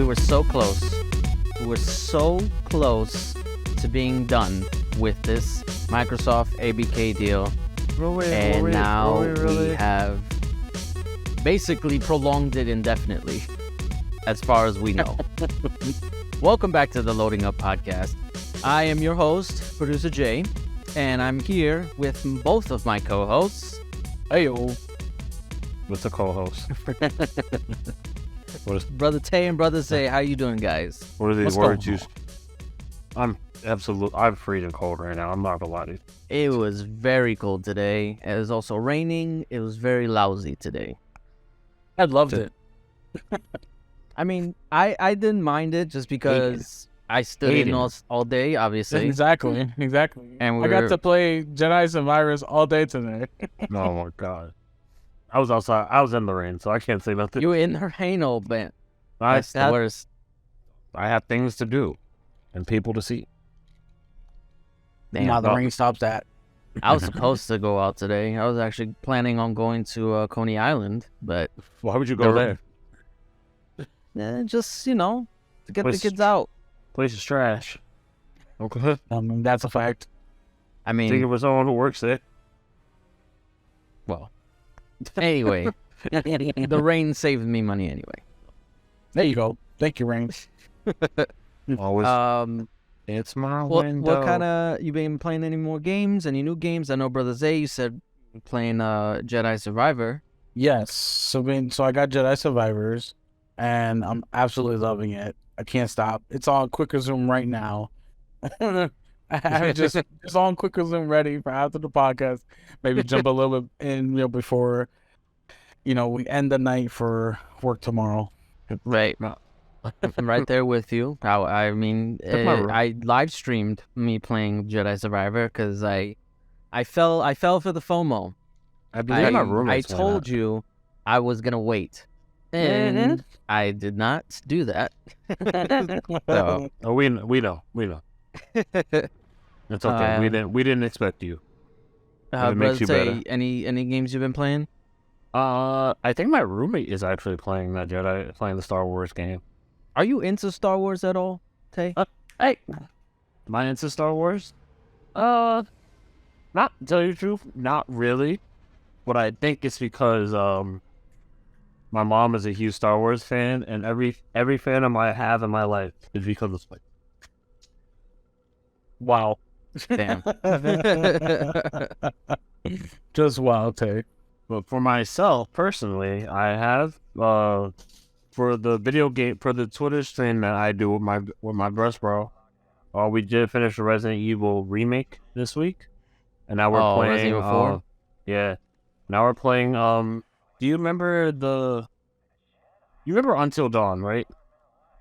we were so close. We were so close to being done with this Microsoft ABK deal. Now we have basically prolonged it indefinitely, as far as we know. Welcome back to the Loading Up Podcast. I am your host, Producer Jay, and I'm here with both of my co-hosts. Heyo. What's the co-host? Brother Tay and Brother Zay. How you doing, guys? What are these words used? I'm freezing cold right now. I'm not gonna lie to you. It was very cold today. It was also raining. It was very lousy today. I loved it. I mean, I didn't mind it just because I stood in all day, obviously. Exactly. And I got to play Jedi Survivors all day today. Oh my god. I was outside. I was in the rain, so I can't say nothing. You were in the rain, old man. That's the worst. I have things to do and people to see. Now the rain stops that. I was supposed to go out today. I was actually planning on going to Coney Island, but... Why would you go there? Just, to get the kids out. Place is trash. Okay. That's a fact. I mean... Think it was someone who works there. Well... Anyway, the rain saved me money anyway. There you go. Thank you, rain. Always. It's my window. What kind of... You been playing any more games? Any new games? I know, Brother Zay, you said playing Jedi Survivor. Yes. So I got Jedi Survivors, and I'm absolutely loving it. I can't stop. It's on Quick Resume right now. I have just on Quick Resume ready for after the podcast. Maybe jump a little bit in, before, we end the night for work tomorrow. Right. I'm right there with you. I live streamed me playing Jedi Survivor because I fell for the FOMO. I told you I was gonna wait, and I did not do that. So. Oh, we know. It's okay. We didn't expect you. Brother, say any games you've been playing? I think my roommate is actually playing the Star Wars game. Are you into Star Wars at all, Tay? Hey, am I into Star Wars? Not to tell you the truth, not really. But I think it's because my mom is a huge Star Wars fan, and every fandom I have in my life is because of like. Wow. Damn. Just wild, Tay. But for myself, personally, I have for the Twitter stream that I do with my best bro, we did finish the Resident Evil remake this week, and now we're playing Resident Evil 4? Yeah. Now we're playing do you remember Until Dawn, right?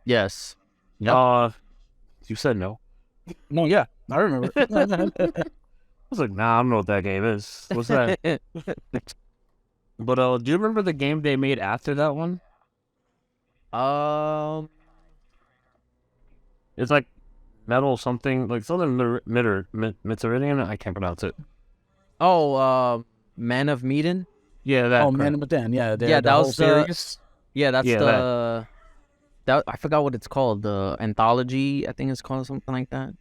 Yes. Yep. You said no. No, yeah, I remember. I was like, nah, I don't know what that game is. What's that? But do you remember the game they made after that one? It's like metal something, like something Meridian. I can't pronounce it. Oh, Man of Medan? Yeah, that. Oh, Man of Medan. Yeah, that was series. That I forgot what it's called. The anthology, I think it's called something like that.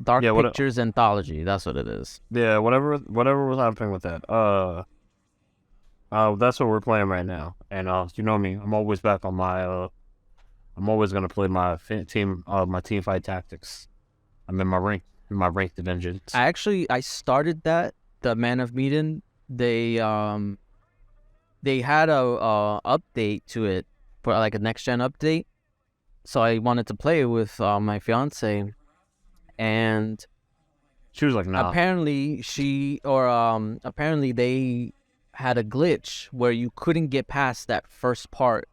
Dark Pictures Anthology. That's what it is. Yeah, whatever was happening with that. That's what we're playing right now. And you know me, I'm always back on my. I'm always gonna play my team fight tactics. I'm in my ranked divisions. I started that. The Man of Medan. They had a update to it for like a next gen update. So I wanted to play it with my fiance, and she was like, "Nah." Apparently they had a glitch where you couldn't get past that first part.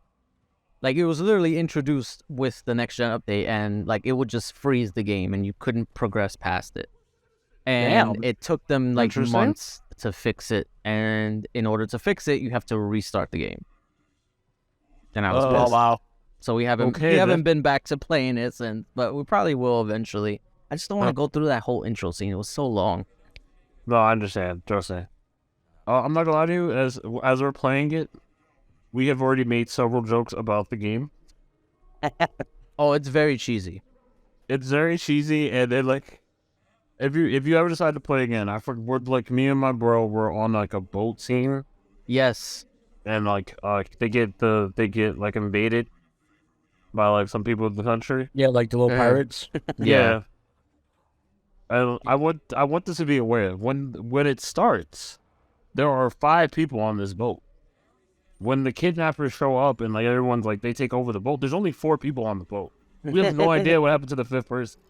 Like, it was literally introduced with the next gen update, and like it would just freeze the game, and you couldn't progress past it. And it took them like months to fix it. And in order to fix it, you have to restart the game. And I was pissed. Oh wow! So we haven't been back to playing it since, but we probably will eventually. I just don't want to go through that whole intro scene. It was so long. No, I understand. Trust me. I'm not gonna lie to you. As we're playing it, we have already made several jokes about the game. Oh, it's very cheesy. It's very cheesy, and then like, if you ever decide to play again, we're like me and my bro were on like a boat scene, Yes. and like they get like invaded by like some people in the country. Yeah, like the little Mhm. pirates. Yeah. And I want this to be aware when it starts, there are 5 people on this boat. When the kidnappers show up and like everyone's like they take over the boat, there's only 4 people on the boat. We have no idea what happened to the 5th person.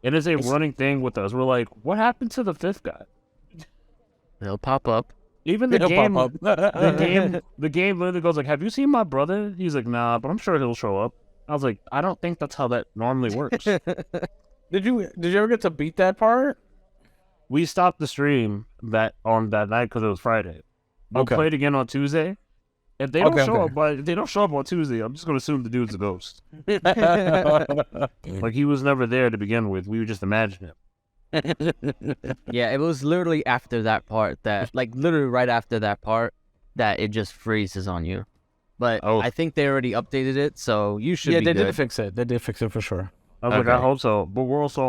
It is a running thing with us. We're like, what happened to the 5th guy? They'll pop up. Even the It'll game, pop up. the game literally goes like, "Have you seen my brother?" He's like, "Nah, but I'm sure he'll show up." I was like, "I don't think that's how that normally works." Did you ever get to beat that part? We stopped the stream on that night because it was Friday. We'll Okay. play it again on Tuesday. If they don't Okay, show okay. up, but if they don't show up on Tuesday, I'm just gonna assume the dude's a ghost. Like he was never there to begin with. We would just imagine it. Yeah, it was literally after that part literally right after that part that it just freezes on you. But Oh. I think they already updated it, so you should Yeah, be they good. did fix it. They did fix it for sure. I was like, I Okay. hope so. But we're also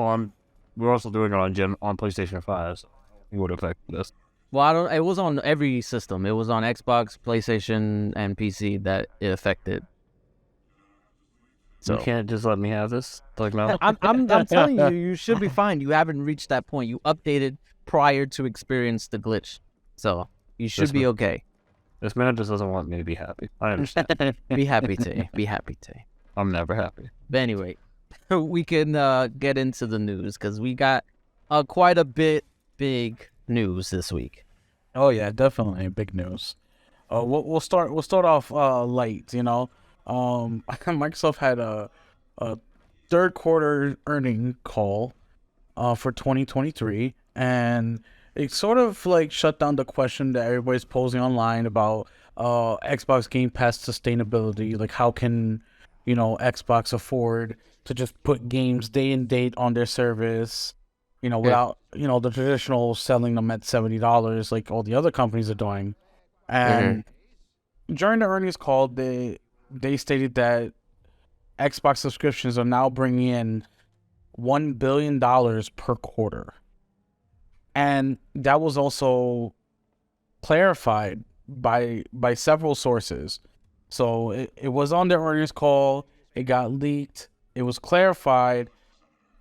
doing it on PlayStation 5, so it would affect this. Well, it was on every system. It was on Xbox, PlayStation, and PC that it affected. So You can't just let me have this. Like no. I'm telling you, you should be fine. You haven't reached that point. You updated prior to experience the glitch, so you should be okay. This man just doesn't want me to be happy. I understand. Be happy to. Be happy to. I'm never happy. But anyway, we can get into the news because we got quite a bit big news this week. Oh yeah, definitely big news. We'll start off light. Microsoft had a third quarter earning call for 2023, and it sort of like shut down the question that everybody's posing online about Xbox Game Pass sustainability. Like, how can Xbox afford to just put games day and date on their service, without the traditional selling them at $70 like all the other companies are doing. And during the earnings call, they stated that Xbox subscriptions are now bringing in $1 billion per quarter. And that was also clarified by several sources. So it was on their earnings call, it got leaked, it was clarified,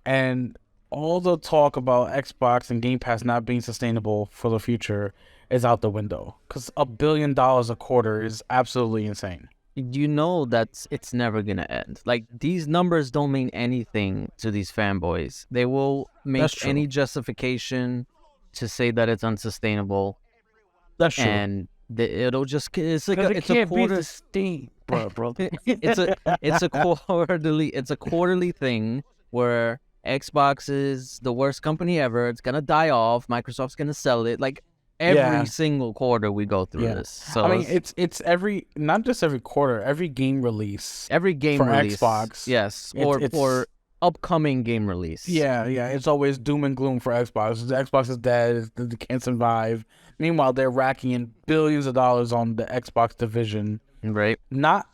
and all the talk about Xbox and Game Pass not being sustainable for the future is out the window. Because $1 billion a quarter is absolutely insane. You know that it's never gonna end. Like, these numbers don't mean anything to these fanboys. They will make That's true. any justification to say that it's unsustainable, That's true. and it'll just it's like Because it's it a can't be quarter. the Steam, bro. It's a quarterly thing where Xbox is the worst company ever. It's gonna die off. Microsoft's gonna sell it. Like, every Yeah. single quarter we go through Yeah. this. So I mean, it's every, not just every quarter, every game release. every game for release, Xbox, yes, it's- or upcoming game release. Yeah, it's always doom and gloom for Xbox. The Xbox is dead. They can't survive. Meanwhile, they're racking in billions of dollars on the Xbox division. Right. Not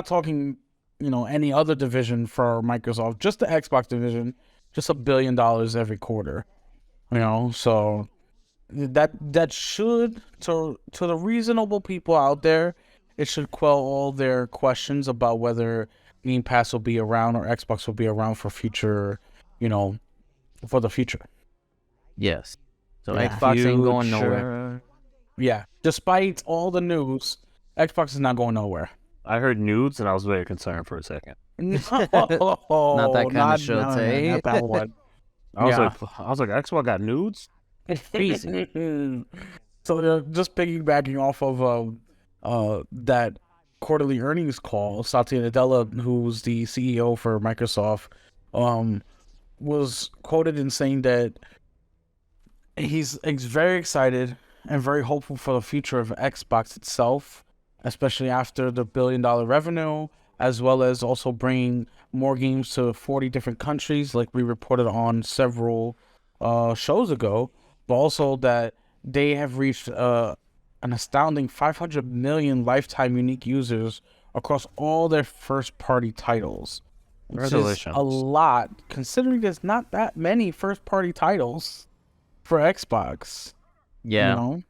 talking, any other division for Microsoft. Just the Xbox division, just $1 billion every quarter. So that should, to the reasonable people out there, it should quell all their questions about whether Game Pass will be around or Xbox will be around for future, for the future. Yes. So Yeah. Xbox ain't going nowhere. Yeah. Despite all the news, Xbox is not going nowhere. I heard nudes and I was very concerned for a second. Not that kind of show, Tay. Not that one. I was Yeah. like, Xbox got nudes? Crazy. So just piggybacking off of that quarterly earnings call, Satya Nadella, who's the CEO for Microsoft, was quoted in saying that he's very excited and very hopeful for the future of Xbox itself, especially after the $1 billion revenue, as well as also bringing more games to 40 different countries, like we reported on several shows ago, but also that they have reached an astounding 500 million lifetime unique users across all their first-party titles. Which is Congratulations. a lot, considering there's not that many first-party titles for Xbox. Yeah. You know?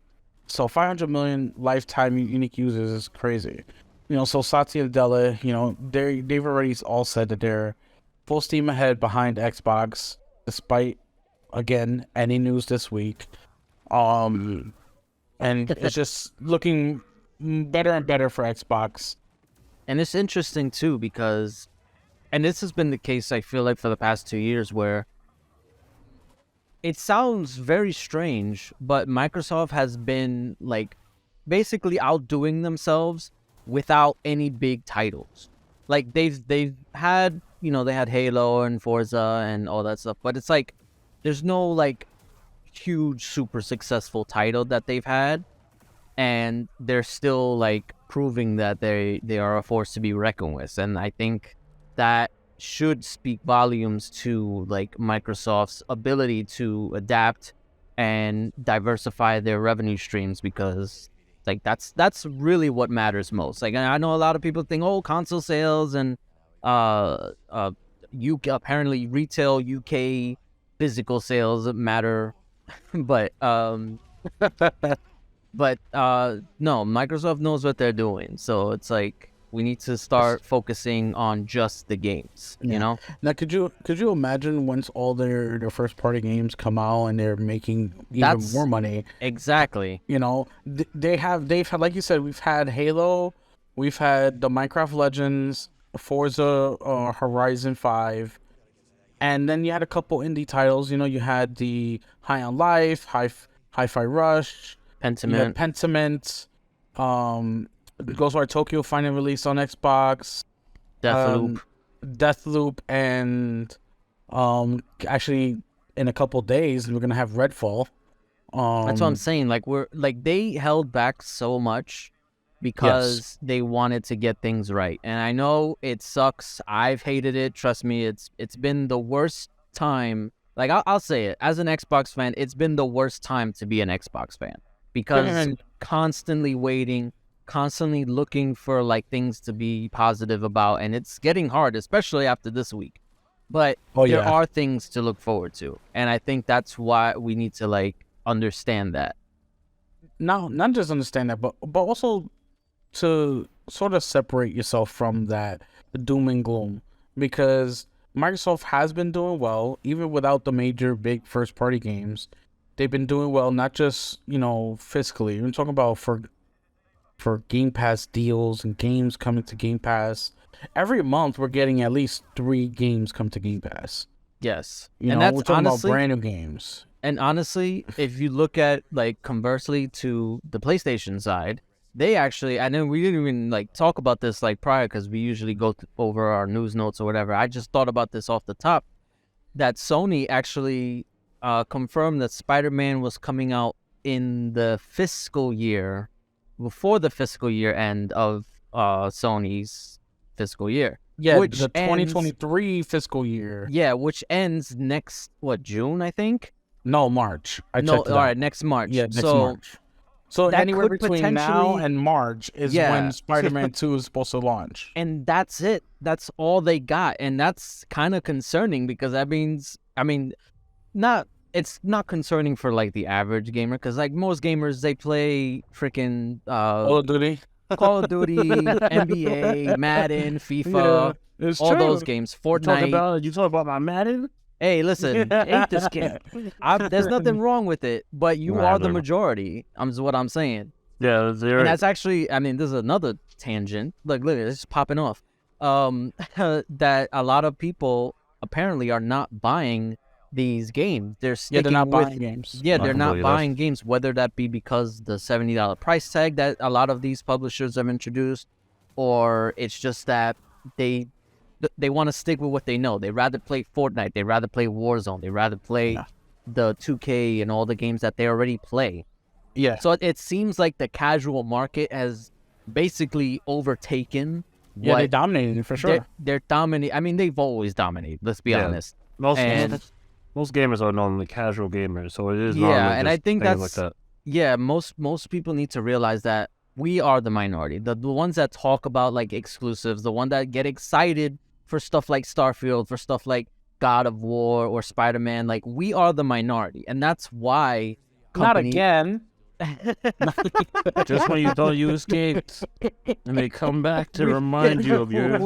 So 500 million lifetime unique users is crazy. You know, so Satya and Della, you know, they've already all said that they're full steam ahead behind Xbox, despite, again, any news this week. And it's just looking better and better for Xbox. And it's interesting too because, and this has been the case, I feel like, for the past 2 years, where it sounds very strange, but Microsoft has been like basically outdoing themselves without any big titles. Like they've had, you know, they had Halo and Forza and all that stuff, but it's like there's no like huge super successful title that they've had, and they're still like proving that they are a force to be reckoned with. And I think that should speak volumes to like Microsoft's ability to adapt and diversify their revenue streams, because like that's really what matters most. Like, I know a lot of people think, oh, console sales and UK, apparently retail UK physical sales matter, but no, Microsoft knows what they're doing. So it's like we need to start focusing on just the games, you know? Now, could you imagine once all their first party games come out and they're making even more money? Exactly. You know, they've had, like you said, we've had Halo, we've had the Minecraft Legends, Forza Horizon 5, and then you had a couple indie titles. You know, you had the High on Life, Hi-Fi Rush, Pentiment, Ghostwire Tokyo finally released on Xbox, Deathloop, and actually in a couple days we're gonna have Redfall. That's what I'm saying. Like, they held back so much because they wanted to get things right. And I know it sucks. I've hated it. Trust me, it's been the worst time. Like, I'll say it, as an Xbox fan, it's been the worst time to be an Xbox fan, because constantly waiting, constantly looking for like things to be positive about, and it's getting hard, especially after this week. But there are things to look forward to, and I think that's why we need to like understand that. No, not just understand that, but also to sort of separate yourself from that doom and gloom, because Microsoft has been doing well even without the major big first party games. They've been doing well, not just, you know, fiscally. We're talking about for Game Pass deals and games coming to Game Pass. Every month we're getting at least 3 games come to Game Pass. Yes. You know, we're talking about brand new games. And honestly, if you look at like conversely to the PlayStation side, they actually, I know we didn't even like talk about this like prior, because we usually go over our news notes or whatever. I just thought about this off the top, that Sony actually confirmed that Spider-Man was coming out in the fiscal year, before the fiscal year end of Sony's fiscal year. Yeah, which the 2023 fiscal year. Yeah, which ends next, June, I think? No, March. All right, next March. Yeah, next March. So anywhere between now and March is when Spider-Man 2 is supposed to launch. And that's it. That's all they got. And that's kind of concerning, because that means, it's not concerning for like the average gamer, because like most gamers, they play freaking Call of Duty, NBA, Madden, FIFA, all those games, Fortnite. You talk about my Madden? Hey, listen, ain't this game? There's nothing wrong with it, but you are the majority. Is what I'm saying. Yeah, and that's actually, this is another tangent. Look, it's popping off. That a lot of people apparently are not buying these games. They're not buying games. Yeah, they're not buying games, whether that be because the $70 price tag that a lot of these publishers have introduced, or it's just that they want to stick with what they know. They rather play Fortnite. They rather play Warzone. They rather play the 2K and all the games that they already play. Yeah. So it seems like the casual market has basically overtaken. Yeah, they dominated for sure. They're dominating. They've always dominated. Let's be honest. Most gamers are normally casual gamers, so it is normally and I think that's like that. Yeah, most people need to realize that we are the minority. The ones that talk about like exclusives, the one that get excited for stuff like Starfield, for stuff like God of War or Spider-Man, like we are the minority, and that's why Not again. Just when you thought you escaped, and they come back to remind you of your.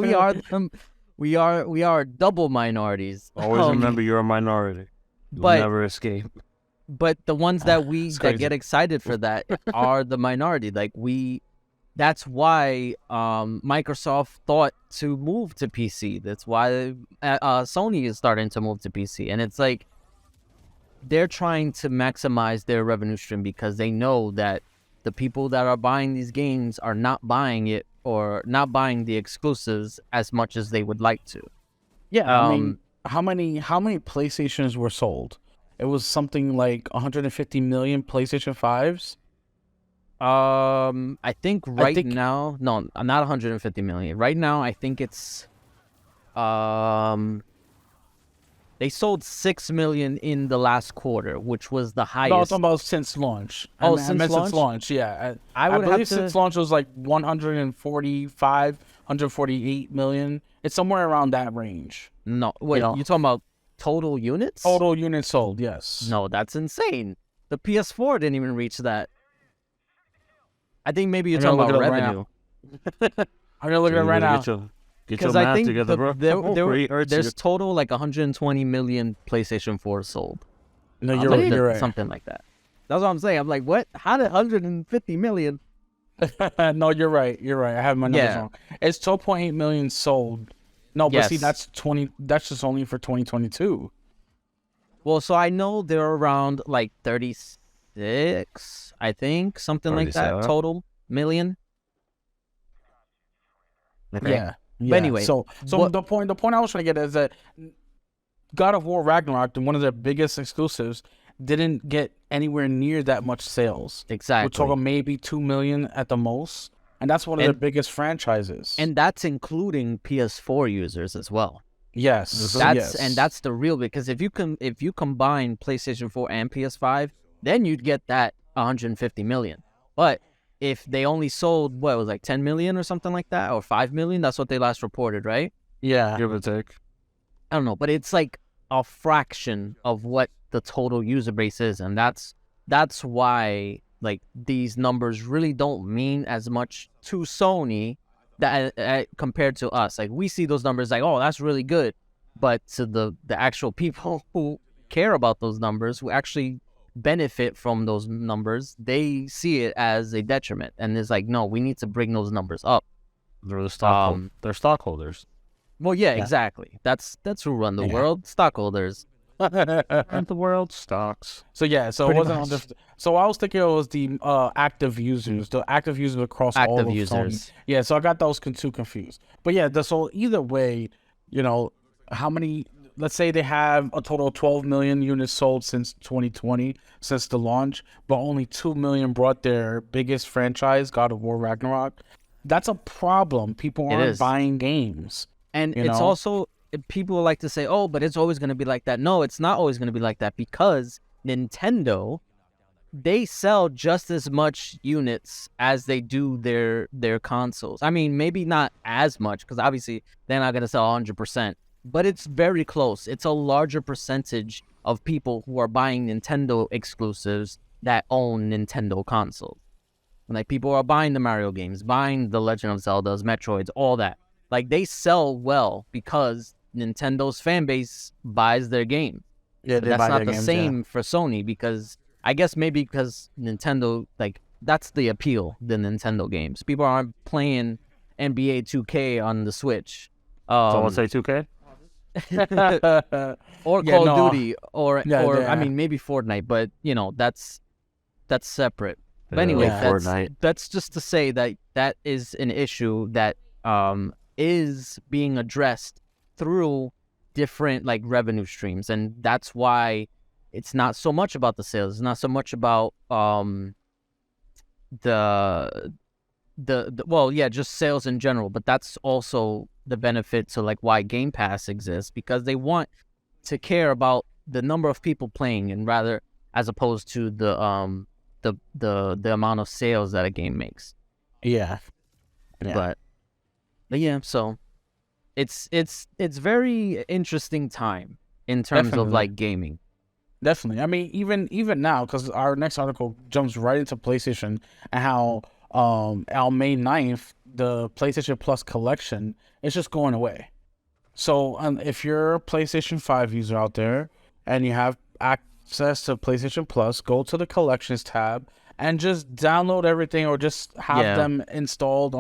we are double minorities. Always remember you're a minority. You'll but- never escape. But the ones that It's that crazy. get excited for that are the minority. Like that's why Microsoft thought to move to PC. That's why Sony is starting to move to PC. And it's like they're trying to maximize their revenue stream because they know that the people that are buying these games are not buying it or not buying the exclusives as much as they would like to. Yeah, I mean, how many PlayStations were sold? It was something like 150 million PlayStation 5s. I think now, no, not 150 million. Right now, I think it's, they sold 6 million in the last quarter, which was the highest. No, I'm talking about since launch. Oh, I meant since launch, yeah. I I would believe have to- since launch was like 145, 148 million. It's somewhere around that range. No, wait, know. you talking about total units? Total units sold, yes. No, that's insane. The PS4 didn't even reach that. I think maybe you're I'm gonna talking about look it up right revenue. I'm gonna look at it right now. Get your Because math I think together, bro. there's total like 120 million PlayStation 4 sold. No, I you're believe right. You're that- right. Something like that. That's what I'm saying. I'm like, what? How did 150 million? No, you're right. You're right. I have my numbers Yeah. wrong. It's 12.8 million sold. No, but see, Yes. that's 20. That's just only for 2022. Well, so I know they're around like 36, I think, something like that 37? total million. Okay. Yeah. But anyway, so what- the point I was trying to get is that God of War Ragnarok, one of their biggest exclusives, didn't get anywhere near that much sales. Exactly. We're talking maybe 2 million at the most, and that's one of And- their biggest franchises. And that's including PS4 users as well. yes, That's the real, because if you combine PlayStation 4 and PS5, then you'd get that 150 million. But if they only sold what it was like 10 million or something like that, or 5 million, that's what they last reported, right? yeah. Give or take. I don't know, but it's like a fraction of what the total user base is, and that's why like these numbers really don't mean as much to Sony that compared to us. Like we see those numbers like, oh, that's really good, but to the actual people who care about those numbers, who actually benefit from those numbers, they see it as a detriment, and it's like, no, we need to bring those numbers up. They're the they're stockholders. Well, yeah, Yeah. exactly. That's who run the Yeah. world, stockholders. And the world stocks. So yeah, so Pretty it wasn't much. on so I was thinking it was the active users, the active users across all Active of users. Sony. Yeah, so I got those two confused. But yeah, so either way, you know, how many? Let's say they have a total of 12 million units sold since 2020, since the launch, but only 2 million brought their biggest franchise, God of War Ragnarok. That's a problem. People It aren't is. buying games. And You it's know? also, people like to say, oh, but it's always going to be like that. No, it's not always going to be like that, because Nintendo, they sell just as much units as they do their consoles. I mean, maybe not as much, because obviously they're not going to sell 100%, but it's very close. It's a larger percentage of people who are buying Nintendo exclusives that own Nintendo consoles. Like, people are buying the Mario games, buying the Legend of Zeldas, Metroids, all that. Like, they sell well because Nintendo's fan base buys their game. Yeah, But that's not the same for Sony, because I guess maybe because Nintendo, like, that's the appeal, the Nintendo games. People aren't playing NBA 2K on the Switch. Someone say 2K? Or Yeah, Call no. of Duty, or Yeah, I yeah. mean, maybe Fortnite, but, you know, that's separate. But Yeah, anyway, Yeah. Fortnite. that's just to say that that is an issue that is being addressed through different like revenue streams, and that's why it's not so much about the sales. It's not so much about the well, yeah, just sales in general. But that's also the benefit to like why Game Pass exists, because they want to care about the number of people playing, and rather as opposed to the amount of sales that a game makes. Yeah. But yeah, so it's very interesting time in terms of Definitely. like gaming. Definitely. I mean, even now, because our next article jumps right into PlayStation and how on May 9th, the PlayStation Plus collection is just going away. So if you're a PlayStation 5 user out there and you have access to PlayStation Plus, go to the collections tab and just download everything, or just have them installed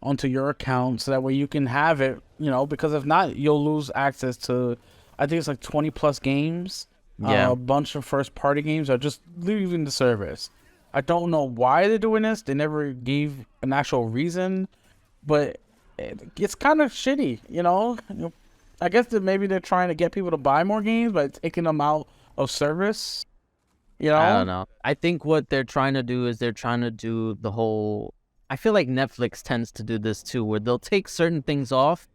onto your account, so that way you can have it, because if not, you'll lose access to, I think it's like 20 plus games. A bunch of first party games are just leaving the service. I don't know why they're doing this. They never gave an actual reason, but it's kind of shitty, I guess that maybe they're trying to get people to buy more games, but taking them out of service. I don't know. I think what they're trying to do is they're trying to do the whole. I feel like Netflix tends to do this too, where they'll take certain things off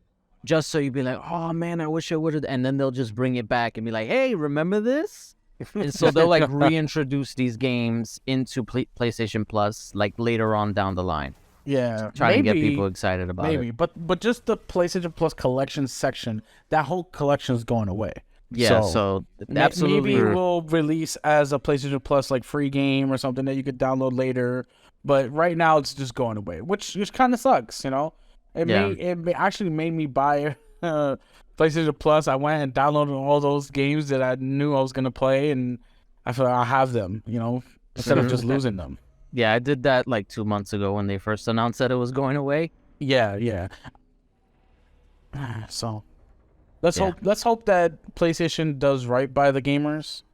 just so you'd be like, oh man, I wish I would have, and then they'll just bring it back and be like, hey, remember this? And so they'll like reintroduce these games into PlayStation Plus like later on down the line. Yeah, trying to get people excited about it. But just the PlayStation Plus collection section, that whole collection is going away. Yeah, so absolutely. Maybe we'll release as a PlayStation Plus like free game or something that you could download later. But right now it's just going away, which kind of sucks, It actually made me buy PlayStation Plus. I went and downloaded all those games that I knew I was gonna play, and I feel like I have them, instead of just losing them. Yeah, I did that like 2 months ago when they first announced that it was going away. Yeah. So let's hope that PlayStation does right by the gamers.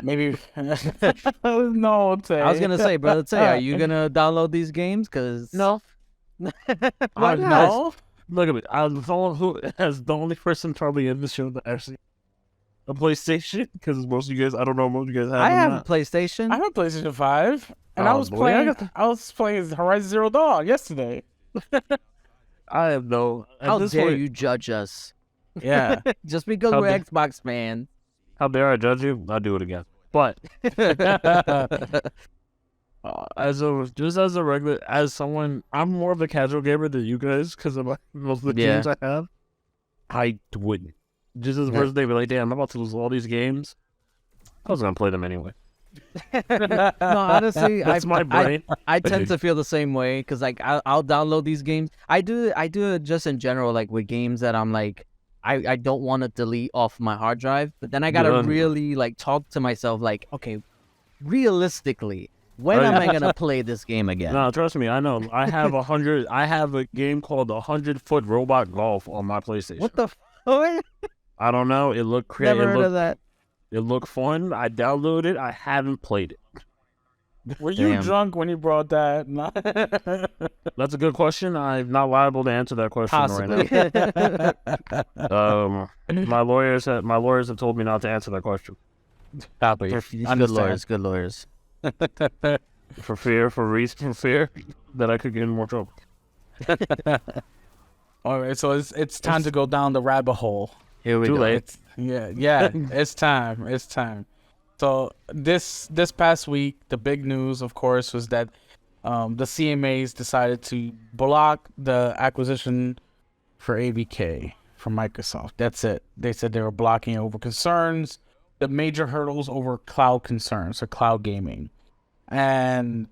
Maybe no. I was gonna say, brother, are you gonna download these games? Cause no. Why not? Look at me. I'm the only person probably in the show that actually a PlayStation, because most of you guys, I don't know, most of you guys have. I have a PlayStation. I have a PlayStation 5, and I was playing Horizon Zero Dawn yesterday. I have no. How dare you judge us? Yeah, just because we're Xbox fans. How dare I judge you? I'll do it again. But as someone, I'm more of a casual gamer than you guys because of most of the games I have. I wouldn't. Just as the first day, be like, damn, I'm about to lose all these games. I was gonna play them anyway. No, honestly, that's my brain. I tend to feel the same way because like I'll download these games. I do it just in general, like with games that I'm like I don't want to delete off my hard drive, but then I gotta really like talk to myself, like, okay, realistically, when am I gonna play this game again? No, trust me, I know. I have I have a game called 100-Foot Robot Golf on my PlayStation. What the fuck? I don't know. It looked crazy. Never heard of that. It looked fun. I downloaded it. I haven't played it. Were you drunk when you brought that? That's a good question. I'm not liable to answer that question right now. My lawyers have told me not to answer that question. Good lawyers. For fear that I could get in more trouble. All right, so it's time to go down the rabbit hole. Here we go. Late. It's time. So this past week, the big news, of course, was that the CMAs decided to block the acquisition for ABK from Microsoft. That's it. They said they were blocking it over concerns, the major hurdles over cloud concerns or cloud gaming. And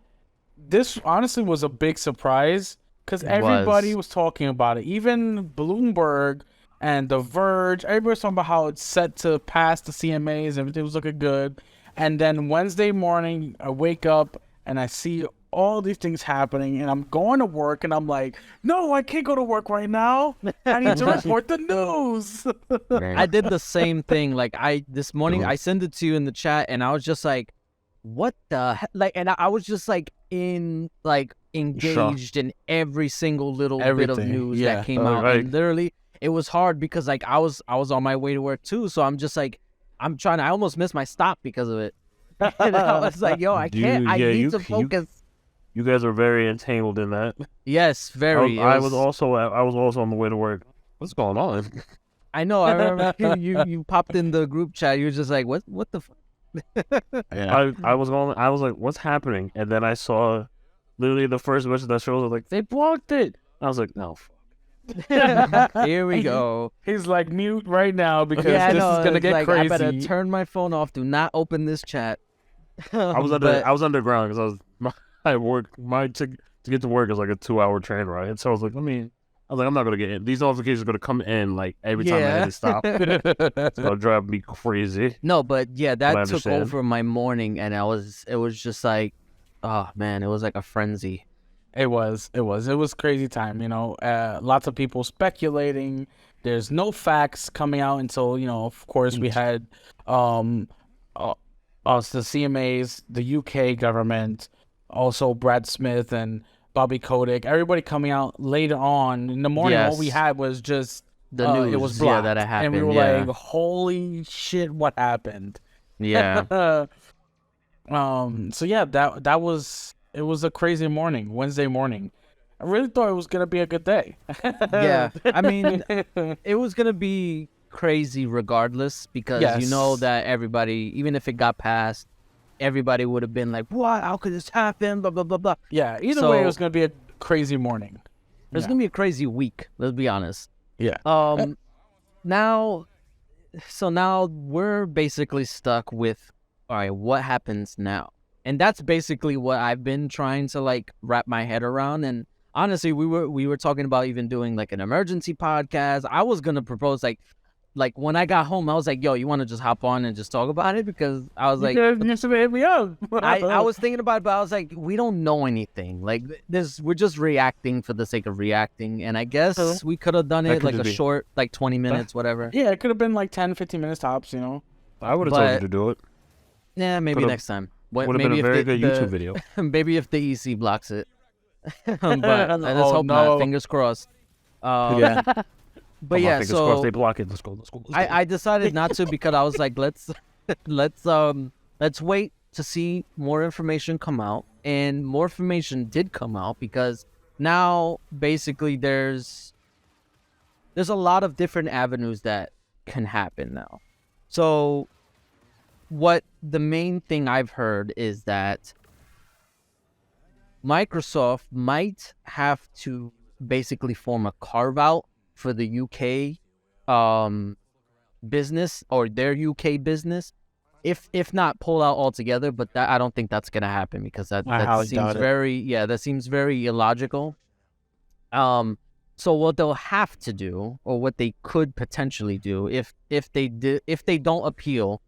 this honestly was a big surprise because everybody was talking about it. Even Bloomberg and The Verge, everybody was talking about how it's set to pass the CMAs, everything was looking good. And then Wednesday morning, I wake up and I see all these things happening, and I'm going to work, and I'm like, no, I can't go to work right now. I need to report the news. I did the same thing. Like this morning, I sent it to you in the chat, and I was just like, what the heck? Like, and I was just like engaged in every single little bit of news that came out. Right. And literally, it was hard because like I was on my way to work too, so I'm just like I almost missed my stop because of it. And I was like, yo, I can't. I need to focus. You guys are very entangled in that. Yes, very. I was also on the way to work. What's going on? I know. I remember you popped in the group chat. You were just like, what the fuck? I was like, what's happening? And then I saw literally the first message that shows, like, they blocked it. I was like, no. Here we go. He's like, mute right now because Yeah, I this know. is gonna It's get like, crazy. I better turn my phone off. Do not open this chat. I was underground because to get to work is like a 2-hour train ride. So I was like, I'm not gonna get in. These notifications are gonna come in like every time I hit a stop. It's gonna drive me crazy. No, but yeah, But I that took understand. over my morning, and it was just like, oh man, it was like a frenzy. It was crazy time, you know. Lots of people speculating. There's no facts coming out until, you know, of course we had the CMAs, the UK government, also Brad Smith and Bobby Kotick, everybody coming out later on in the morning. Yes. All we had was just The news, it was yeah, blocked, that it happened. and we were yeah. like, holy shit, what happened? Yeah. So yeah, it was a crazy morning, Wednesday morning. I really thought it was gonna be a good day. Yeah. I mean, it was gonna be crazy regardless because you know Yes. that everybody, even if it got passed, everybody would have been like, "What? How could this happen?" Blah blah blah blah. Yeah, either way, it So- was gonna be a crazy morning. It's Yeah. gonna be a crazy week. Let's be honest. Yeah. Now we're basically stuck with, all right, what happens now? And that's basically what I've been trying to like wrap my head around. And honestly, we were talking about even doing like an emergency podcast. I was gonna propose like when I got home, I was like, yo, you want to just hop on and just talk about it? Because I was like, you should hit me up. I was thinking about it, but I was like, we don't know anything. Like we're just reacting for the sake of reacting. And I guess we could have done That it could like a just be- short, like 20 minutes, whatever. Yeah, it could have been like 10, 15 minutes tops, you know. I would have told you But- to do it. Yeah, maybe Could've- next time. Would have maybe been a if very the- good the- YouTube video. Maybe if the EC blocks it. But let's Oh, hope no. not. Fingers crossed. Yeah. But Oh, my yeah, fingers crossed so they block it. Let's go. I decided not to because I was like, let's wait to see more information come out, and more information did come out because now basically there's a lot of different avenues that can happen now. So what the main thing I've heard is that Microsoft might have to basically form a carve out for the UK business or their UK business. If not pull out altogether, but that I don't think that's gonna happen because that highly seems doubt it. that seems very illogical. So what they'll have to do, or what they could potentially do, if they don't appeal,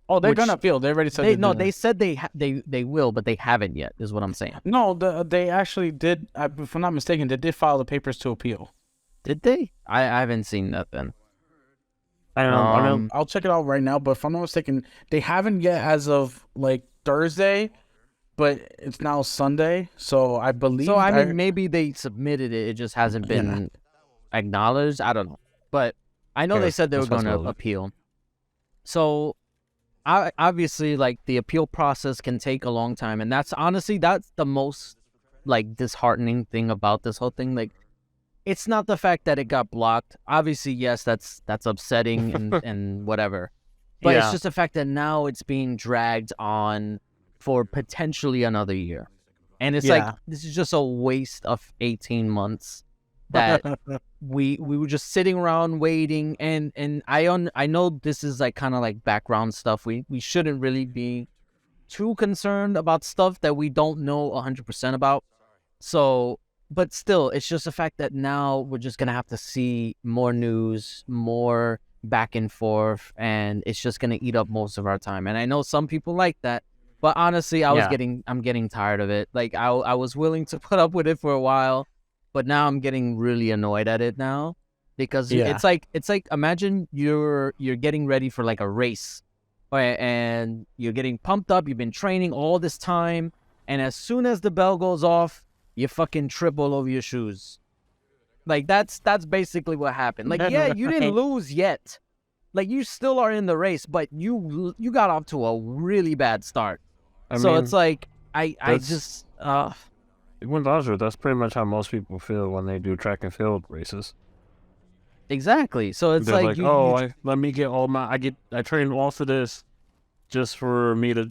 Oh, they're Which- gonna appeal. They already said they said they will, but they haven't yet, is what I'm saying. No, they actually did. If I'm not mistaken, they did file the papers to appeal. Did they? I haven't seen nothing. I don't know. I'll check it out right now, but if I'm not mistaken, they haven't yet as of like Thursday, but it's now Sunday, so I believe. So I mean, maybe they submitted it. It just hasn't been acknowledged. I don't know, but I know they Okay, said they were that's going to possible. appeal. So, obviously, like the appeal process can take a long time, and that's the most like disheartening thing about this whole thing. Like, it's not the fact that it got blocked. Obviously, yes, that's upsetting and whatever, but it's Yeah. just the fact that now it's being dragged on for potentially another year. And it's like, this is just a waste of 18 months that we were just sitting around waiting. And I know this is like kind of like background stuff. We shouldn't really be too concerned about stuff that we don't know 100% about. So, but still, it's just the fact that now we're just going to have to see more news, more back and forth, and it's just going to eat up most of our time. And I know some people like that. But honestly, I'm getting tired of it. Like I was willing to put up with it for a while, but now I'm getting really annoyed at it now because it's like imagine you're getting ready for like a race, right? And you're getting pumped up. You've been training all this time, and as soon as the bell goes off, you fucking trip all over your shoes. Like that's basically what happened. Like yeah, you didn't lose yet. Like you still are in the race, but you got off to a really bad start. I So mean, it's like I that's- just with Lazarus, that's pretty much how most people feel when they do track and field races. exactly. So it's They're like, let me get all my I trained all for this just for me to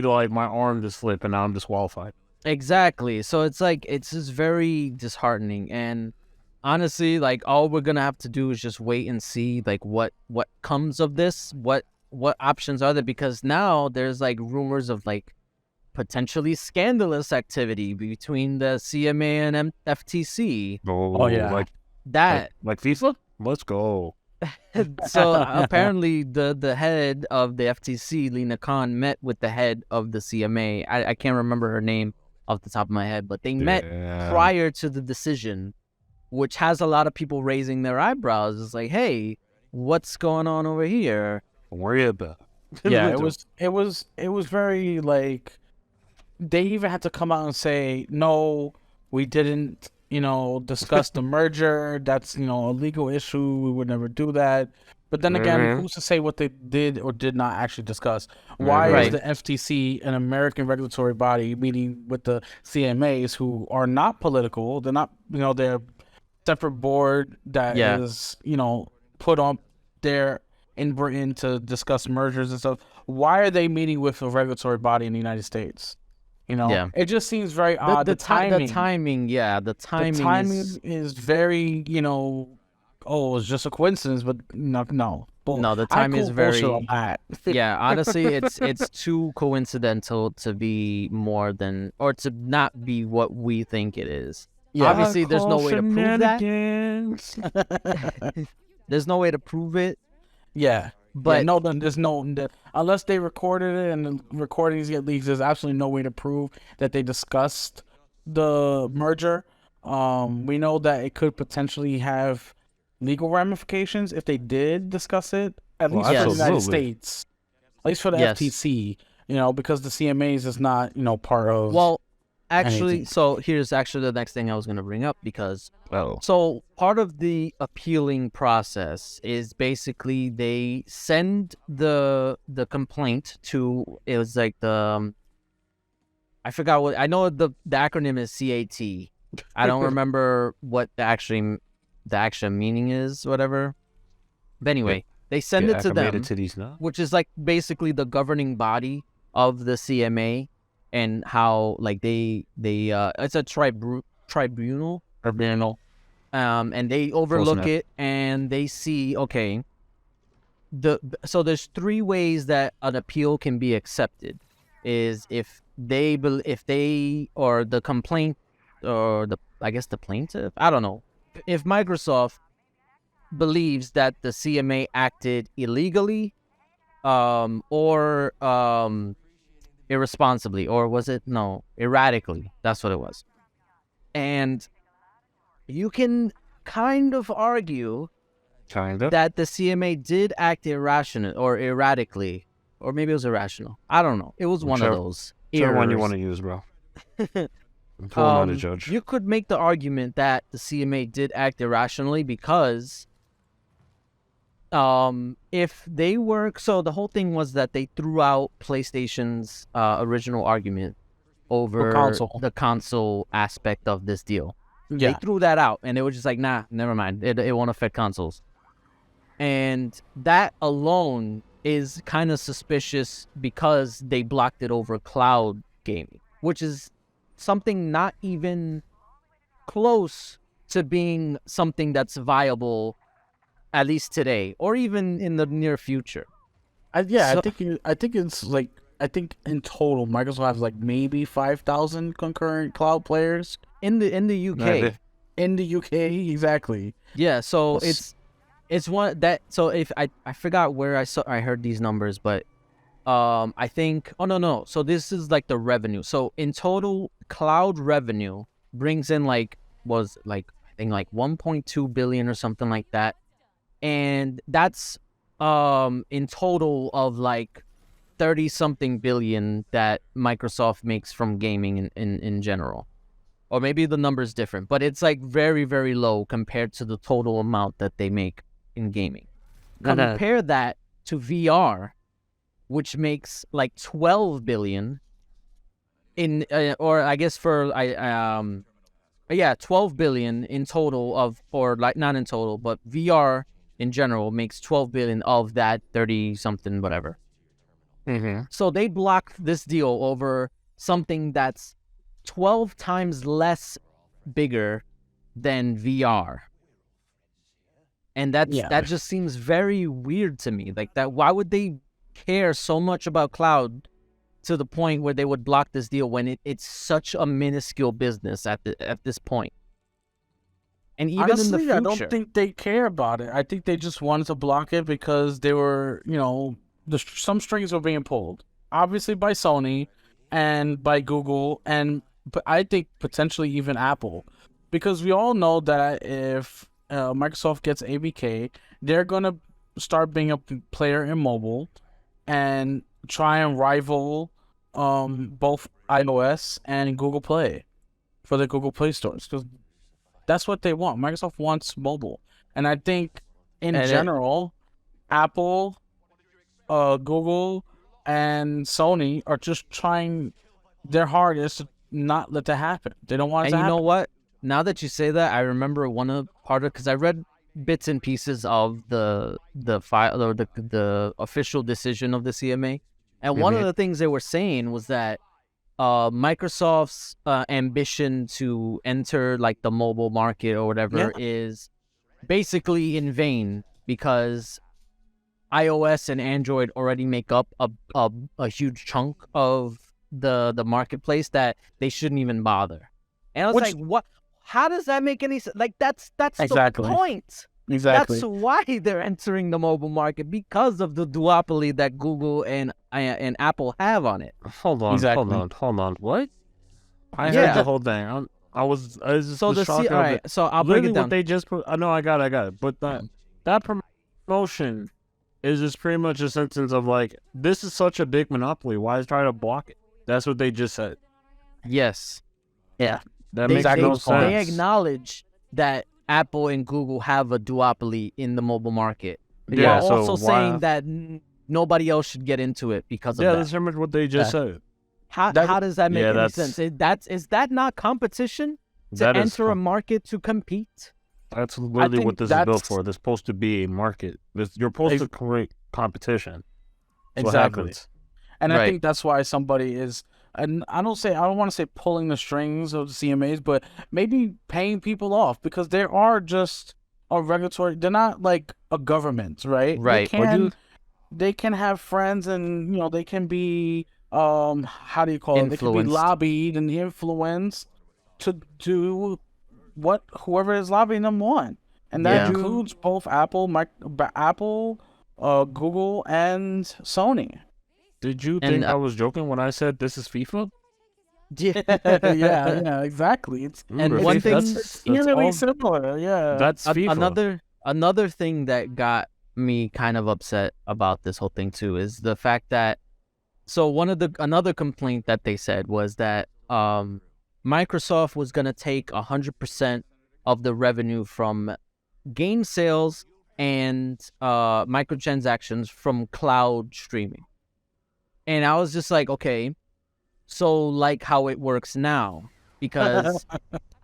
like my arm to slip and now I'm disqualified. Exactly. So it's like it's just very disheartening, and honestly, like all we're gonna have to do is just wait and see like what comes of this, what options are there, because now there's like rumors of like potentially scandalous activity between the CMA and FTC. Oh, yeah. like That FIFA. Let's go. so apparently the head of the FTC, Lena Khan, met with the head of the CMA. I can't remember her name off the top of my head, but they met prior to the decision, which has a lot of people raising their eyebrows. It's like, hey, what's going on over here? Don't worry about it. Yeah, it was very like they even had to come out and say, no, we didn't, discuss the merger. That's, a legal issue. We would never do that. But then again, who's to say what they did or did not actually discuss? Why is the FTC, an American regulatory body, meeting with the CMAs who are not political? They're not, they're a separate board that is, put on there in Britain to discuss mergers and stuff. Why are they meeting with a regulatory body in the United States? It just seems very odd. The timing is very, it's just a coincidence, but no. No, the timing is very. Yeah, honestly, it's too coincidental to be more than, or to not be what we think it is. Yeah, obviously, there's no way to prove that. There's no way to prove it. Yeah. But there's unless they recorded it and the recordings get leaked, there's absolutely no way to prove that they discussed the merger. We know that it could potentially have legal ramifications if they did discuss it, at least for the United States, at least for the FTC, because the CMAs is not, part of. Well, actually, anything. So here's actually the next thing I was going to bring up, because so part of the appealing process is basically they send the complaint to, it was like the I forgot what, I know the acronym is CAT. I don't remember what the actual meaning is, whatever. But anyway, they send it to them, which is like basically the governing body of the CMA. And how like they it's a tribunal, and they overlook it and they see, okay, so there's three ways that an appeal can be accepted. Is if they or the complaint, or the plaintiff, I don't know, if Microsoft believes that the CMA acted illegally, or irresponsibly, or was it erratically? That's what it was. And you can kind of argue that the CMA did act irrational or erratically, or maybe it was irrational. I don't know. It was one of those. Whichever one you want to use, bro. I'm not a judge. You could make the argument that the CMA did act irrationally because if they were, so the whole thing was that they threw out PlayStation's original argument over the console aspect of this deal. They threw that out, and it was just like, nah, never mind, it won't affect consoles. And that alone is kind of suspicious because they blocked it over cloud gaming, which is something not even close to being something that's viable, at least today, or even in the near future. I think it's like, I think in total Microsoft has like maybe 5,000 concurrent cloud players in the UK. Maybe. In the UK, exactly. Yeah, so it's one that, so if I forgot where I heard these numbers, but I think, so this is like the revenue. So in total, cloud revenue brings in I think 1.2 billion or something like that. And that's in total of like 30 something billion that Microsoft makes from gaming in general. Or maybe the number is different, but it's like very, very low compared to the total amount that they make in gaming. Compare that to VR, which makes like 12 billion in, or I guess 12 billion in total of, or like not in total, but VR in general makes 12 billion of that 30 something whatever. Mm-hmm. So they blocked this deal over something that's 12 times less bigger than VR. And that just seems very weird to me. Like that, why would they care so much about cloud to the point where they would block this deal when it's such a minuscule business at this point? And even Honestly, in the future, I don't think they care about it. I think they just wanted to block it because they were, some strings were being pulled, obviously by Sony and by Google, but I think potentially even Apple, because we all know that if Microsoft gets ABK, they're gonna start being a player in mobile and try and rival both iOS and Google Play for the Google Play stores, because that's what they want. Microsoft wants mobile. And I think in general, Apple, Google, and Sony are just trying their hardest to not let that happen. They don't want it to happen. And you know what? Now that you say that, I remember because I read bits and pieces of the file or the official decision of the CMA. And one of the things they were saying was that Microsoft's ambition to enter like the mobile market or whatever is basically in vain, because iOS and Android already make up a huge chunk of the marketplace, that they shouldn't even bother. And I was like, what? How does that make any sense? Like that's Exactly. the point. Exactly. That's why they're entering the mobile market, because of the duopoly that Google and Apple have on it. Hold on. What? I heard the whole thing. I was just So shocked. all right, so I'll break it down. What they just put. I know, I got it. But that promotion is just pretty much a sentence of like, this is such a big monopoly. Why try to block it? That's what they just said. Yes. Yeah. That makes no sense. They acknowledge that Apple and Google have a duopoly in the mobile market. Yeah, while also saying that nobody else should get into it because of that. Yeah, that's pretty much what they just said. How does that make any sense? Is that not competition to enter a market to compete? That's literally what this is built for. This is supposed to be a market. You're supposed to create competition. That's exactly. And I think that's why somebody is, and I don't want to say pulling the strings of the CMAs, but maybe paying people off, because they are just a regulatory. They're not like a government, right? Right. They can have friends, and they can be how do you call it? They can be lobbied and influenced to do what whoever is lobbying them want, and that includes both Apple, Google, and Sony. Did you think I was joking when I said this is FIFA? Yeah, exactly. It's and one thing that's eerily similar. Yeah, that's FIFA. Another thing that got me kind of upset about this whole thing too is the fact that another complaint that they said was that Microsoft was gonna take 100% of the revenue from game sales and microtransactions from cloud streaming. And I was just like, okay, so like how it works now, because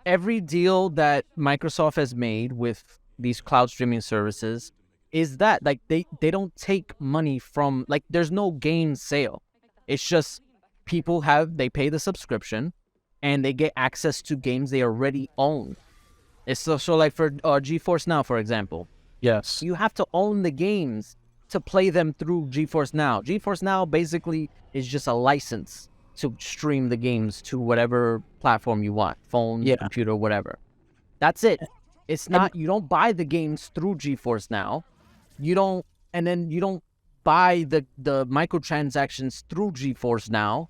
every deal that Microsoft has made with these cloud streaming services is that like they don't take money from, like, there's no game sale. It's just they pay the subscription and they get access to games they already own. It's so like for GeForce Now, for example. Yes. You have to own the games to play them through GeForce Now. GeForce Now basically is just a license to stream the games to whatever platform you want, phone, computer, whatever. That's it. It's not, you don't buy the games through GeForce Now. You don't buy the microtransactions through GeForce Now.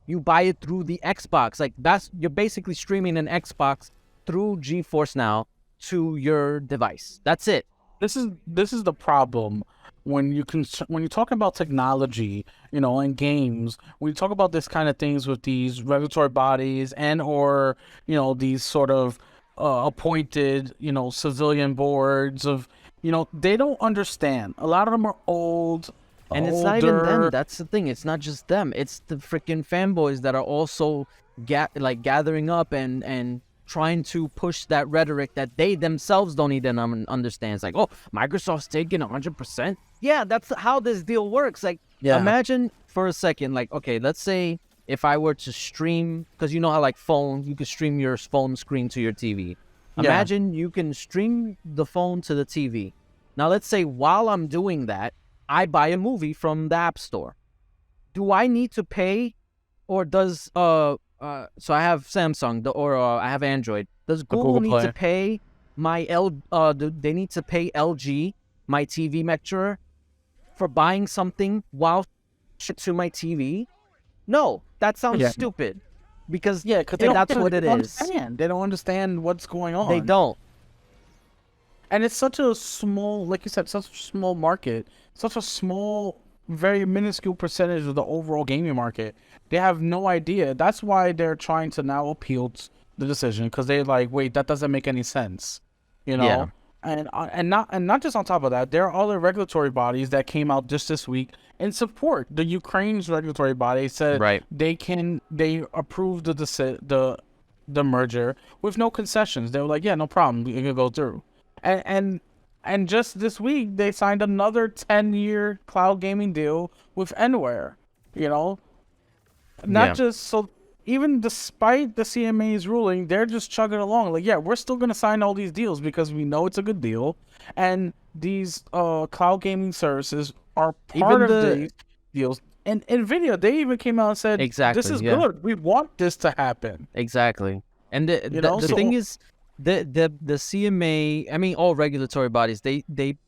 You buy it through the Xbox. Like you're basically streaming an Xbox through GeForce Now to your device. That's it. This is the problem when you're talking about technology, and games. When you talk about this kind of things with these regulatory bodies or these sort of appointed civilian boards of they don't understand. A lot of them are old. And it's not even them. That's the thing. It's not just them. It's the freaking fanboys that are also gathering up and trying to push that rhetoric that they themselves don't even understand. It's like, oh, Microsoft's taking 100%. Yeah, that's how this deal works. Like, imagine for a second, like, okay, let's say if I were to stream, because you know how like phone, you can stream your phone screen to your TV. Imagine you can stream the phone to the TV. Now let's say while I'm doing that, I buy a movie from the App Store. Do I need to pay, or does so I have Samsung or I have Android. Does Google need to pay my do they need to pay LG, my TV manufacturer, for buying something while to my TV? No, that sounds stupid. Because that's what it is. They don't understand what's going on. They don't. And it's such a small, like you said, such a small market, such a small, very minuscule percentage of the overall gaming market. They have no idea. That's why they're trying to now appeal the decision, because they're like, wait, that doesn't make any sense, you know. Yeah. And not just on top of that, there are other regulatory bodies that came out just this week in support. The Ukraine's regulatory body said they approved the merger with no concessions. They were like, yeah, no problem, it can go through. And just this week they signed another 10-year cloud gaming deal with Anywhere. You know, just so. Even despite the CMA's ruling, they're just chugging along. Like, yeah, we're still going to sign all these deals because we know it's a good deal. And these cloud gaming services are part of these deals. And NVIDIA, they even came out and said, this is good. We want this to happen. Exactly. And the thing is, the CMA, I mean, all regulatory bodies, they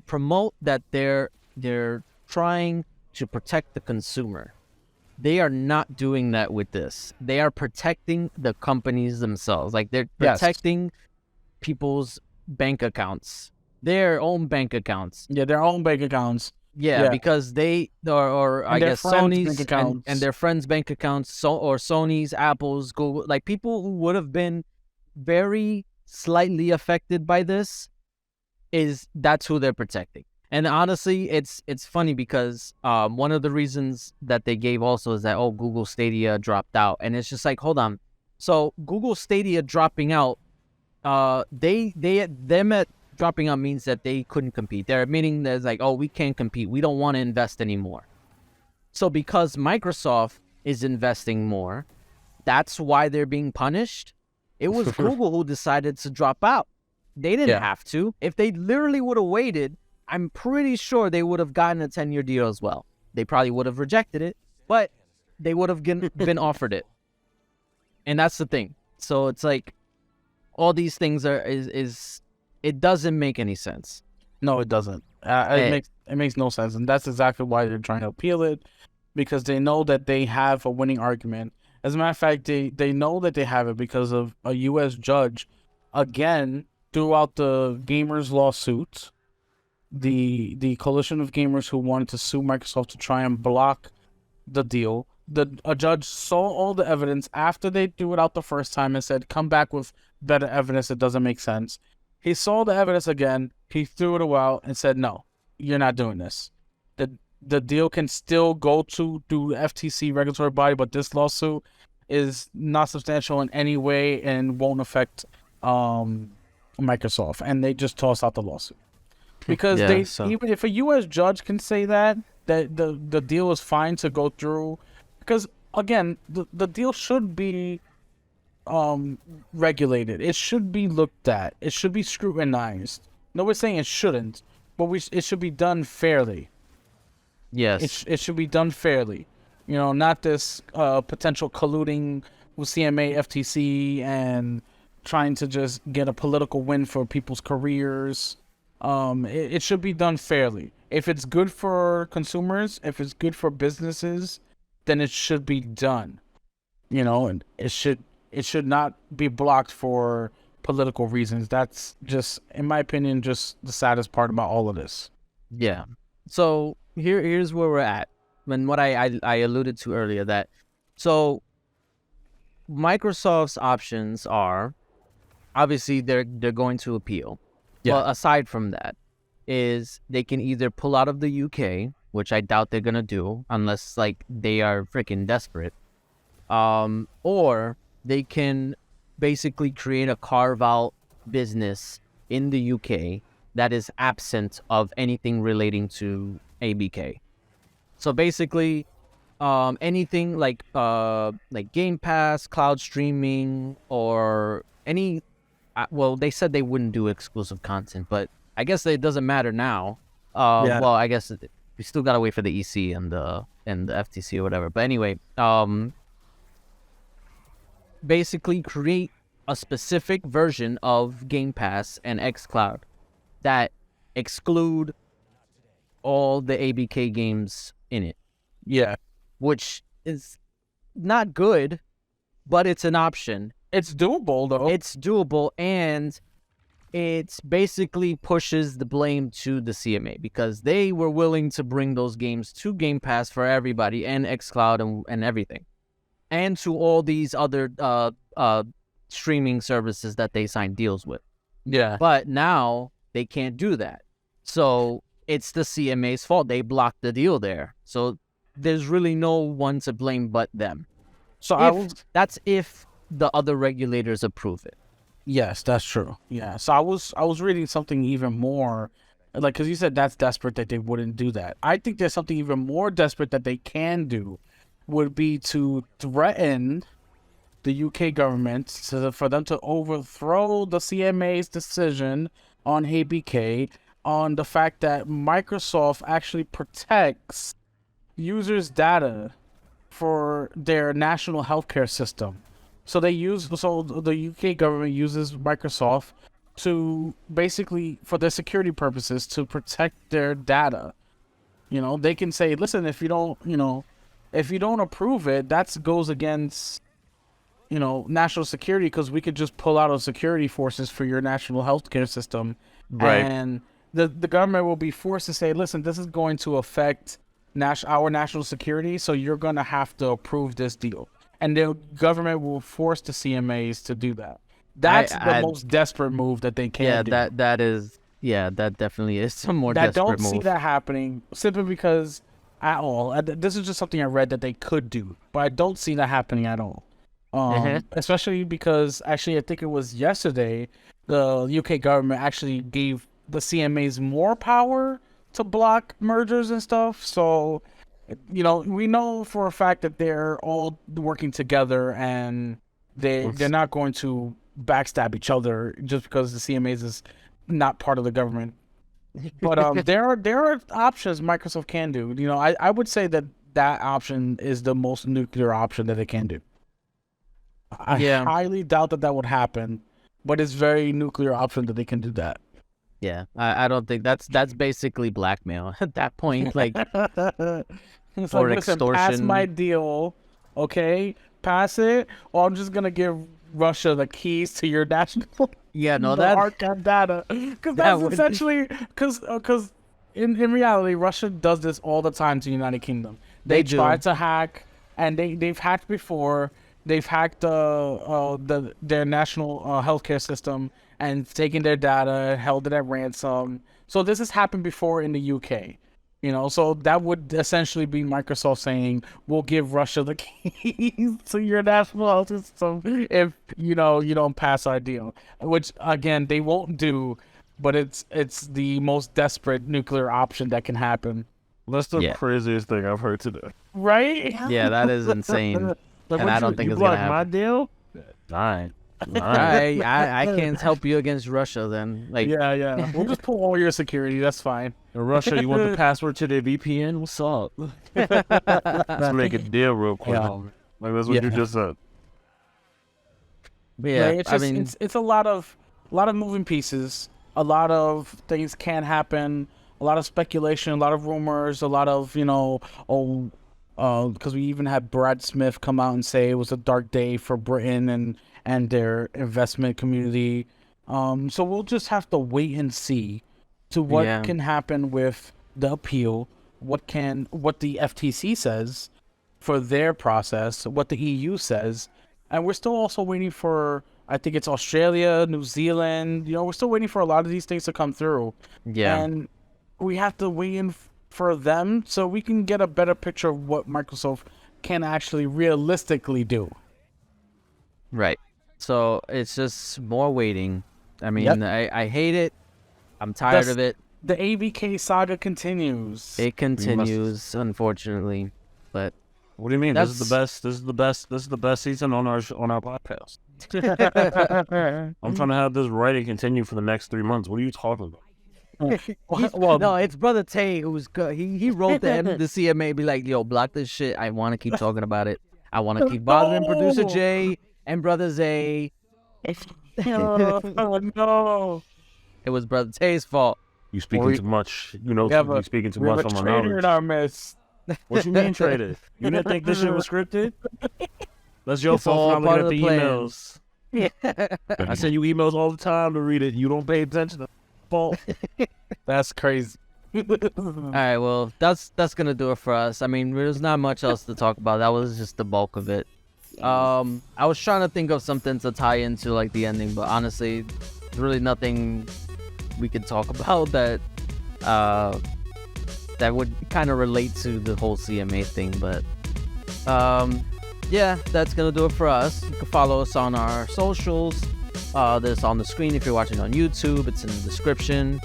promote that they're trying to protect the consumer. They are not doing that with this. They are protecting the companies themselves. Like, they're protecting people's bank accounts, their own bank accounts. Yeah, their own bank accounts. Yeah. Because they, or I guess Sony's and their friends' bank accounts, or Sony's, Apple's, Google, like people who would have been very slightly affected by this, that's who they're protecting. And honestly, it's funny because one of the reasons that they gave also is that, Google Stadia dropped out. And it's just like, hold on. So Google Stadia dropping out, them dropping out means that they couldn't compete. They're admitting that it's like, we can't compete. We don't want to invest anymore. So because Microsoft is investing more, that's why they're being punished. It was Google who decided to drop out. They didn't have to. If they literally would have waited, I'm pretty sure they would have gotten a 10-year deal as well. They probably would have rejected it, but they would have been offered it. And that's the thing. So it's like, all these things it doesn't make any sense. No, it doesn't. It makes no sense. And that's exactly why they're trying to appeal it, because they know that they have a winning argument. As a matter of fact, they know that they have it because of a U.S. judge, again, throughout the gamers' lawsuits, the coalition of gamers who wanted to sue Microsoft to try and block the deal. A judge saw all the evidence after they threw it out the first time and said, come back with better evidence. It doesn't make sense. He saw the evidence again. He threw it out and said, no, you're not doing this. The deal can still go through FTC regulatory body, but this lawsuit is not substantial in any way and won't affect Microsoft. And they just tossed out the lawsuit. Because even if a U.S. judge can say that the deal is fine to go through, because again, the deal should be regulated. It should be looked at. It should be scrutinized. Nobody's saying it shouldn't, but it should be done fairly. Yes, it should be done fairly. You know, not this potential colluding with CMA, FTC, and trying to just get a political win for people's careers. It should be done fairly. If it's good for consumers, if it's good for businesses, then it should be done. You know, and it should not be blocked for political reasons. That's just, in my opinion, just the saddest part about all of this. Yeah. So here's where we're at. And what I alluded to earlier, that so Microsoft's options are, obviously they're going to appeal. Yeah. Well, aside from that, is they can either pull out of the UK, which I doubt they're gonna do unless like they are freaking desperate, or they can basically create a carve-out business in the UK that is absent of anything relating to ABK. So basically, anything like Game Pass, cloud streaming, or any. Well, they said they wouldn't do exclusive content, but I guess it doesn't matter now. Yeah. Well, I guess we still gotta wait for the EC and the FTC or whatever. But anyway, basically create a specific version of Game Pass and xCloud that exclude all the ABK games in it, Yeah. which is not good, but it's an option. It's doable though. It's doable, and it basically pushes the blame to the CMA because they were willing to bring those games to Game Pass for everybody and xCloud and everything, and to all these other streaming services that they signed deals with. Yeah. But now they can't do that. So it's the CMA's fault. They blocked the deal there. So there's really no one to blame but them. So That's if the other regulators approve it. Yes, that's true. Yeah. So I was reading something even more, like, because you said that's desperate that they wouldn't do that. I think there's something even more desperate that they can do, would be to threaten the UK government for them to overthrow the CMA's decision on ABK, on the fact that Microsoft actually protects users' data for their national healthcare system. So the UK government uses Microsoft to basically, for their security purposes, to protect their data. They can say, listen, if you don't approve it, that goes against, national security, because we could just pull out of security forces for your national healthcare system. Right. And the government will be forced to say, listen, this is going to affect our national security, so you're going to have to approve this deal. And the government will force the CMAs to do that. That's the most desperate move that they can do. That definitely is some more I desperate don't move. see that happening, simply because at all. This is just something I read that they could do, but I don't see that happening at all. Especially because, actually, I think it was yesterday, the UK government actually gave the CMAs more power to block mergers and stuff. So, we know for a fact that they're all working together, and they're not going to backstab each other just because the CMAs is not part of the government. But there are options Microsoft can do. I would say that option is the most nuclear option that they can do. I highly doubt that would happen, but it's very nuclear option that they can do that. Yeah, I don't think that's basically blackmail at that point. Like, it's or like, listen, extortion. pass my deal, okay? Pass it, or I'm just gonna give Russia the keys to your national archive data, because that's essentially because in reality, Russia does this all the time to the United Kingdom. They try to hack, and they've hacked before. They've hacked their national healthcare system and taken their data, held it at ransom. So this has happened before in the UK. So that would essentially be Microsoft saying, we'll give Russia the keys to your national health system if you don't pass our deal, which again they won't do, but it's the most desperate nuclear option that can happen. That's the craziest thing I've heard today. Right? Yeah, that is insane. Like, and I don't think it's gonna happen. My deal? Fine. I can't help you against Russia then. Like, yeah. We'll just pull all your security. That's fine. In Russia, you want the password to their VPN? What's up? Let's make a deal real quick. Yeah. Like, that's what you just said. But yeah, it's just, it's a lot of moving pieces. A lot of things can happen. A lot of speculation. A lot of rumors. A lot of because we even had Brad Smith come out and say it was a dark day for Britain and their investment community. So we'll just have to wait and see to what can happen with the appeal, what the FTC says for their process, what the EU says, and we're still also waiting for, I think it's Australia, New Zealand. We're still waiting for a lot of these things to come through. Yeah, and we have to wait in for them so we can get a better picture of what Microsoft can actually realistically do. Right. So it's just more waiting. I mean, I hate it. I'm tired of it. The ABK saga continues. It continues, unfortunately. But What do you mean? This is the best. This is the best. This is the best season on our podcast. I'm trying to have this writing continue for the next 3 months. What are you talking about? Well, no, it's Brother Tay who's good. He wrote the CMA, be like, yo, block this shit. I want to keep talking about it. I want to keep bothering Producer Jay and Brother Zay. Oh, no. It was Brother Tay's fault. You speaking too much. You know, you speaking too much on my knowledge. In our midst. What you mean traded? You didn't think this shit was scripted? That's your fault all for not part looking of at the the plan. emails. I send you emails all the time to read it. You don't pay attention to fault. That's crazy. All right, well, that's gonna do it for us. I mean, there's not much else to talk about. That was just the bulk of it. I was trying to think of something to tie into like the ending, but honestly, there's really nothing we could talk about that that would kind of relate to the whole CMA thing. But yeah, that's gonna do it for us. You can follow us on our socials. This on the screen if you're watching on YouTube. It's in the description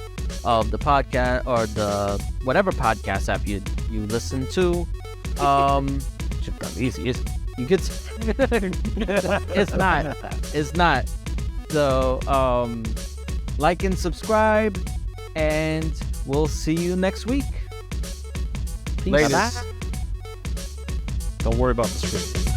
of the podcast or the whatever podcast app you listen to. Shit got easy. You get it's not. So like and subscribe, and we'll see you next week. Peace. Ladies. Don't worry about the script.